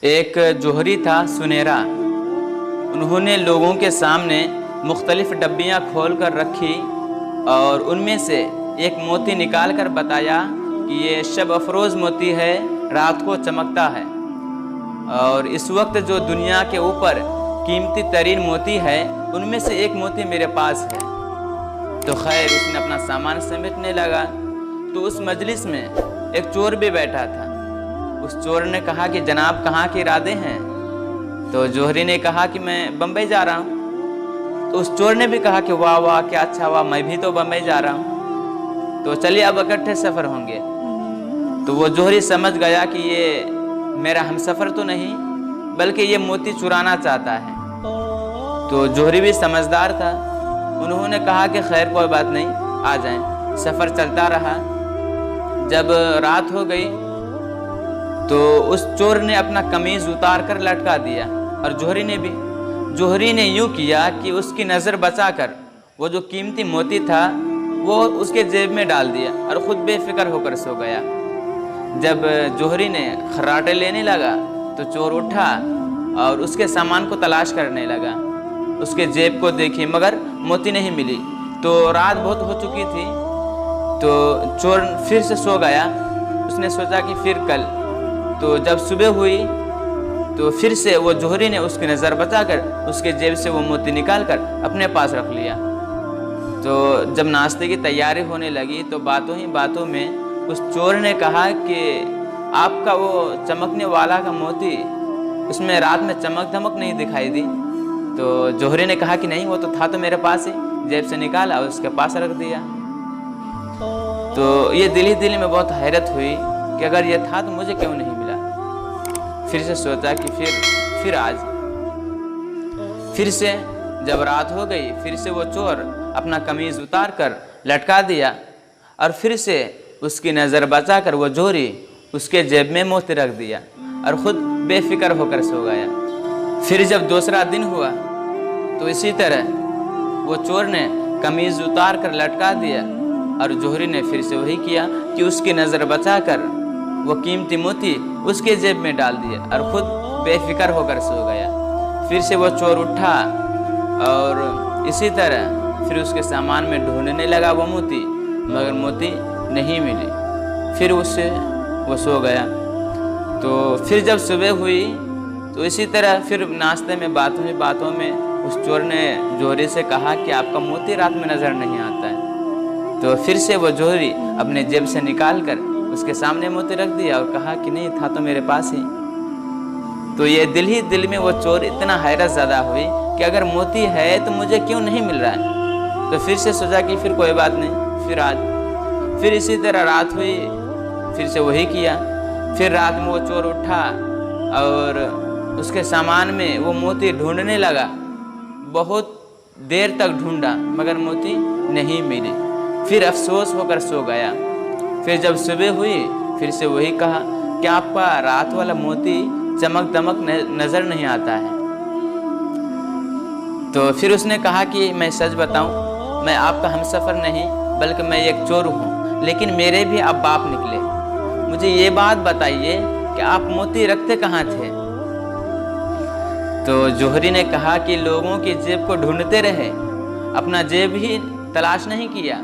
एक जोहरी था सुनहरा। उन्होंने लोगों के सामने मुख्तलिफ डब्बियाँ खोल कर रखी और उनमें से एक मोती निकाल कर बताया कि ये शब अफरोज़ मोती है, रात को चमकता है। और इस वक्त जो दुनिया के ऊपर कीमती तरीन मोती है उनमें से एक मोती मेरे पास है। तो खैर उसने अपना सामान समेटने लगा तो उस मजलिस में एक चोर भी बैठा था। उस चोर ने कहा कि जनाब कहाँ के इरादे हैं? तो जोहरी ने कहा कि मैं बम्बई जा रहा हूँ। तो उस चोर ने भी कहा कि वाह वाह क्या अच्छा हुआ, मैं भी तो बम्बई जा रहा हूँ, तो चलिए अब इकट्ठे सफ़र होंगे। तो वो जोहरी समझ गया कि ये मेरा हमसफ़र तो नहीं बल्कि ये मोती चुराना चाहता है। तो जोहरी भी समझदार था, उन्होंने कहा कि खैर कोई बात नहीं, आ जाएं। सफ़र चलता रहा। जब रात हो गई तो उस चोर ने अपना कमीज़ उतार कर लटका दिया और जोहरी ने यूँ किया कि उसकी नज़र बचाकर वो जो कीमती मोती था वो उसके जेब में डाल दिया और ख़ुद बेफिक्र होकर सो गया। जब जोहरी ने खर्राटे लेने लगा तो चोर उठा और उसके सामान को तलाश करने लगा। उसके जेब को देखी मगर मोती नहीं मिली। तो रात बहुत हो चुकी थी तो चोर फिर से सो गया। उसने सोचा कि फिर कल। तो जब सुबह हुई तो फिर से वो जोहरी ने उसकी नज़र बचाकर उसके जेब से वो मोती निकाल कर अपने पास रख लिया। तो जब नाश्ते की तैयारी होने लगी तो बातों ही बातों में उस चोर ने कहा कि आपका वो चमकने वाला का मोती, उसमें रात में चमक धमक नहीं दिखाई दी। तो जोहरी ने कहा कि नहीं, वो तो था तो मेरे पास ही, जेब से निकाला और उसके पास रख दिया। तो ये दिल ही दिल में बहुत हैरत हुई कि अगर ये था तो मुझे क्यों नहीं मिला। फिर से सोचा कि फिर आज। फिर से जब रात हो गई फिर से वो चोर अपना कमीज़ उतार कर लटका दिया और फिर से उसकी नज़र बचाकर वो जोहरी उसके जेब में मोती रख दिया और ख़ुद बेफिक्र होकर सो गया। फिर जब दूसरा दिन हुआ तो इसी तरह वो चोर ने कमीज़ उतार कर लटका दिया और जोहरी ने फिर से वही किया कि उसकी नज़र बचाकर वो कीमती मोती उसके जेब में डाल दिया और ख़ुद बेफिक्र होकर सो गया। फिर से वो चोर उठा और इसी तरह फिर उसके सामान में ढूंढने लगा वो मोती, मगर मोती नहीं मिली। फिर उससे वो सो गया। तो फिर जब सुबह हुई तो इसी तरह फिर नाश्ते में बातों में उस चोर ने जोहरी से कहा कि आपका मोती रात में नज़र नहीं आता है। तो फिर से वो जोहरी अपने जेब से निकाल कर उसके सामने मोती रख दिया और कहा कि नहीं, था तो मेरे पास ही। तो ये दिल ही दिल में वो चोर इतना हैरत ज़्यादा हुई कि अगर मोती है तो मुझे क्यों नहीं मिल रहा है। तो फिर से सोचा कि फिर कोई बात नहीं, फिर आज। फिर इसी तरह रात हुई, फिर से वही किया। फिर रात में वो चोर उठा और उसके सामान में वो मोती ढूंढने लगा। बहुत देर तक ढूंढा मगर मोती नहीं मिली। फिर अफसोस होकर सो गया। फिर जब सुबह हुई फिर से वही कहा कि आपका रात वाला मोती चमक दमक नज़र नहीं आता है। तो फिर उसने कहा कि मैं सच बताऊं, मैं आपका हमसफ़र नहीं बल्कि मैं एक चोर हूँ, लेकिन मेरे भी आप बाप निकले। मुझे ये बात बताइए कि आप मोती रखते कहाँ थे? तो जोहरी ने कहा कि लोगों की जेब को ढूंढते रहे, अपना जेब ही तलाश नहीं किया।